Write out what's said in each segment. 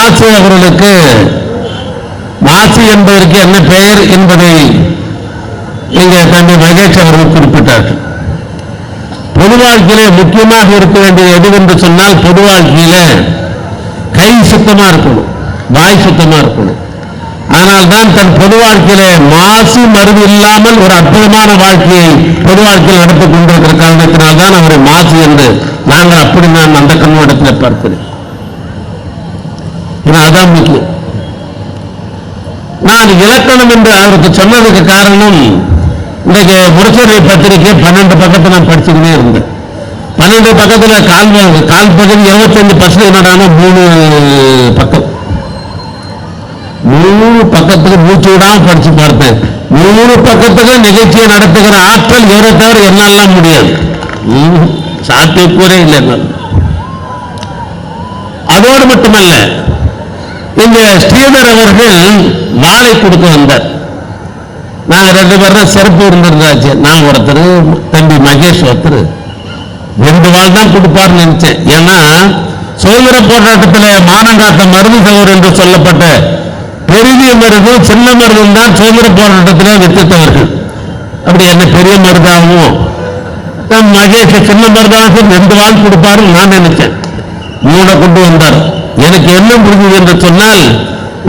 மாசு அவர்களுக்கு மாசு என்பதற்கு என்ன பெயர் என்பதை இங்கே தம்பி மகேஷ் அவர்கள் குறிப்பிட்டார்கள். பொது வாழ்க்கையிலே முக்கியமாக இருக்க வேண்டியது எதுவென்று சொன்னால், பொது வாழ்க்கையில கை சுத்தமா இருக்கணும், வாய் சுத்தமா இருக்கணும். அதனால்தான் தன் பொது வாழ்க்கையில மாசு மருந்து இல்லாமல் ஒரு அற்புதமான வாழ்க்கையை பொது வாழ்க்கையில் நடத்திக் கொண்டிருக்கிற காரணத்தினால்தான் அவரை மாசு என்று நாங்கள் அப்படி நான் அந்த கண்ணோட்டத்தில் பார்க்கிறேன். அதான் முக்கியம். நான் இலக்கணம் என்று அவருக்கு சொன்னதுக்கு காரணம், இன்றைக்கு முரசொலி பத்திரிகை 12 பக்கத்தை நான் படிச்சுக்கிட்டே இருந்தேன். 12 பக்கத்துல கால் பகுதி 25% நடாம 3 பக்கம், 3 பக்கத்துக்கு மூச்சு விடாம படிச்சு பார்த்தேன். 3 பக்கத்துக்கு நிகழ்ச்சியை நடத்துகிற ஆற்றல் இவரை தவிர என்னாலாம் முடியாது, சாத்தியக்கூறே இல்லை. அதோடு மட்டுமல்ல, இந்த ஸ்ரீதர் அவர்கள் வாழை கொடுக்க வந்தார். நாங்க 2 பேர் தான் சிறப்பு இருந்திருந்தாச்சு. நான் ஒருத்தர், தம்பி மகேஷ் ஒருத்தர். 2 வாழ் தான் கொடுப்பார்னு நினைச்சேன். ஏன்னா சுதந்திர போராட்டத்தில் மானங்காத்த மருது சகோதரர் என்று சொல்லப்பட்ட பெரிய மருதும் சின்ன மருதும் தான் சுதந்திர போராட்டத்தில் வித்திட்டவர்கள். அப்படி என்ன பெரிய மருதாகவும் மகேஷ் சின்ன மருதாகவும் 2 வாழ் கொடுப்பாருன்னு நான் நினைச்சேன். 3 கொண்டு வந்தார். எனக்கு என்ன புரிஞ்சது என்று சொன்னால்,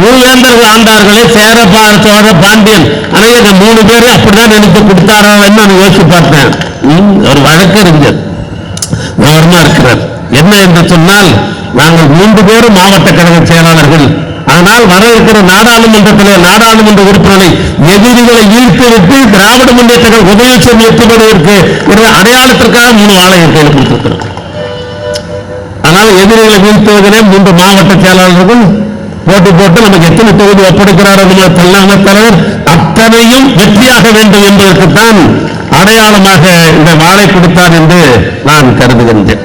ஊழேந்தர்கள் ஆண்டார்களே, சேர சோழ பாண்டியன், ஆனால் எங்க 3 பேரை அப்படிதான் நினைத்து கொடுத்தாரான்னு நான் யோசிச்சு பார்த்தேன். ஒரு வழக்கறிஞர் கவர்மா இருக்கிறார். என்ன என்று சொன்னால், நாங்கள் 3 பேரும் மாவட்ட கழக செயலாளர்கள். ஆனால் வர இருக்கிற நாடாளுமன்றத்திலே நாடாளுமன்ற உறுப்பினர்களை எதிரிகளை ஈர்த்து விட்டு திராவிட முன்னேற்ற உதயசம் எட்டுப்படுவதற்கு ஒரு அடையாளத்திற்காக 3 ஆலயம் கையில் கொடுத்திருக்கிறோம். ஆனால் எதிரிகளை வீழ்த்துவதிலே 3 மாவட்ட செயலாளர்கள் போட்டி போட்டு நமக்கு எத்தனை தொகுதி ஒப்படைக்கிறார் தலைமை தலைவர் அத்தனையும் வெற்றியாக வேண்டும் என்பதற்குத்தான் அடையாளமாக இந்த வாழை கொடுத்தார் என்று நான் கருதுகின்றேன்.